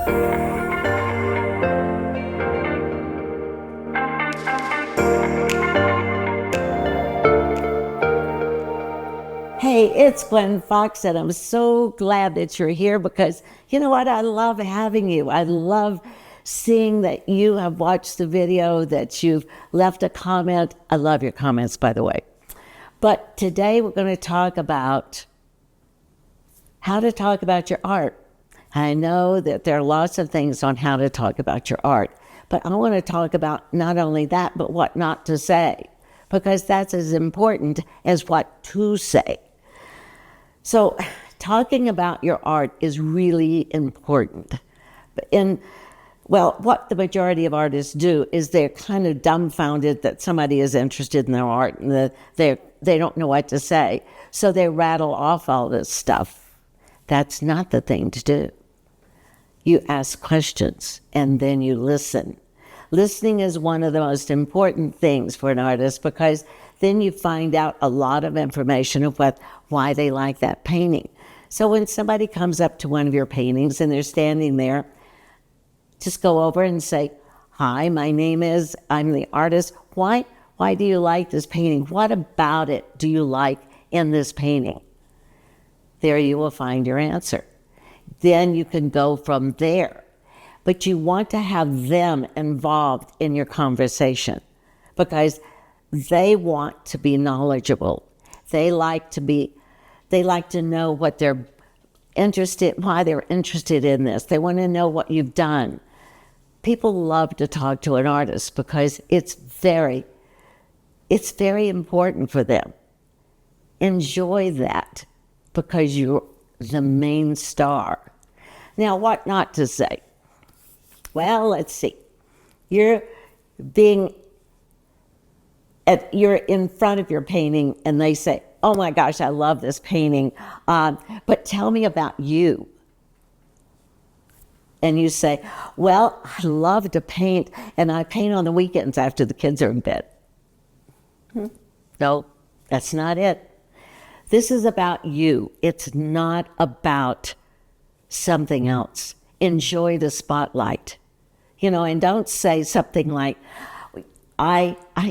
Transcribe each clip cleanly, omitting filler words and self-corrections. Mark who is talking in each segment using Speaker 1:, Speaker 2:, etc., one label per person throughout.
Speaker 1: Hey, it's Gwen Fox, and I'm so glad that you're here because you know what? I love having you. I love seeing that you have watched the video, that you've left a comment. I love your comments, by the way. But today we're going to talk about how to talk about your art. I know that there are lots of things on how to talk about your art, but I want to talk about not only that, but what not to say, because that's as important as what to say. So talking about your art is really important. What the majority of artists do is they're kind of dumbfounded that somebody is interested in their art and that they don't know what to say. So they rattle off all this stuff. That's not the thing to do. You ask questions and then you listen. Listening is one of the most important things for an artist because then you find out a lot of information of why they like that painting. So when somebody comes up to one of your paintings and they're standing there, just go over and say, "Hi, my name is, I'm the artist. Why do you like this painting? What about it do you like in this painting?" There you will find your answer. Then you can go from there. But you want to have them involved in your conversation because they want to be knowledgeable. They like to know what they're why they're interested in this. They want to know what you've done. People love to talk to an artist because it's very important for them. Enjoy that because you're the main star. Now, what not to say? Well, let's see. You're in front of your painting and they say, "Oh my gosh, I love this painting, but tell me about you." And you say, "Well, I love to paint and I paint on the weekends after the kids are in bed." No, that's not it. This is about you. It's not about something else. Enjoy the spotlight. And don't say something like,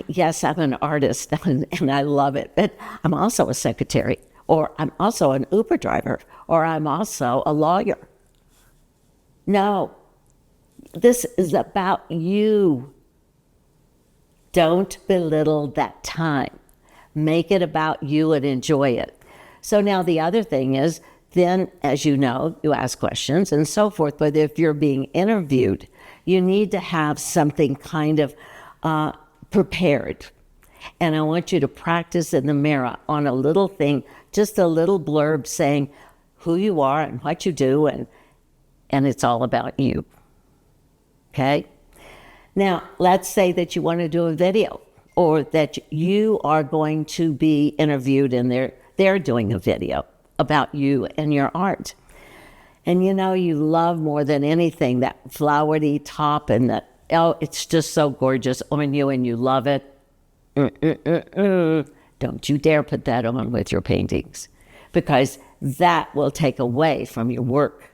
Speaker 1: yes, I'm an artist and I love it, but I'm also a secretary, or I'm also an Uber driver, or I'm also a lawyer. No, this is about you. Don't belittle that time. Make it about you and enjoy it. So now the other thing is, then, as you know, you ask questions and so forth, but if you're being interviewed, you need to have something kind of prepared. And I want you to practice in the mirror on a little thing, just a little blurb saying who you are and what you do, and it's all about you. Okay? Now, let's say that you want to do a video, or that you are going to be interviewed and they're doing a video about you and your art. And you love more than anything that flowery top and that, it's just so gorgeous on you and you love it. Don't you dare put that on with your paintings because that will take away from your work.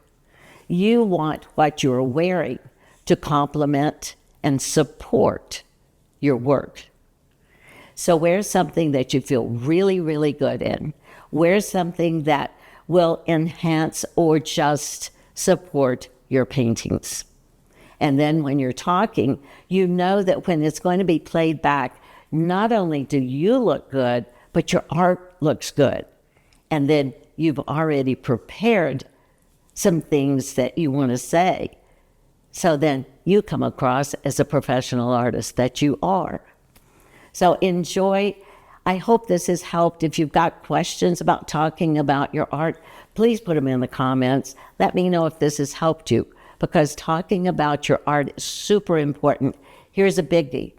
Speaker 1: You want what you're wearing to complement and support your work. So wear something that you feel really, really good in. Wear something that will enhance or just support your paintings. And then when you're talking, you know that when it's going to be played back, not only do you look good, but your art looks good. And then you've already prepared some things that you want to say. So then you come across as a professional artist that you are. So enjoy. I hope this has helped. If you've got questions about talking about your art, please put them in the comments. Let me know if this has helped you, because talking about your art is super important. Here's a biggie.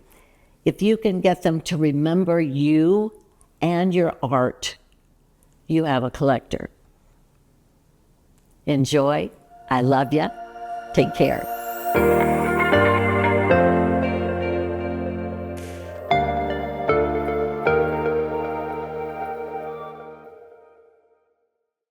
Speaker 1: If you can get them to remember you and your art, you have a collector. Enjoy. I love you. Take care.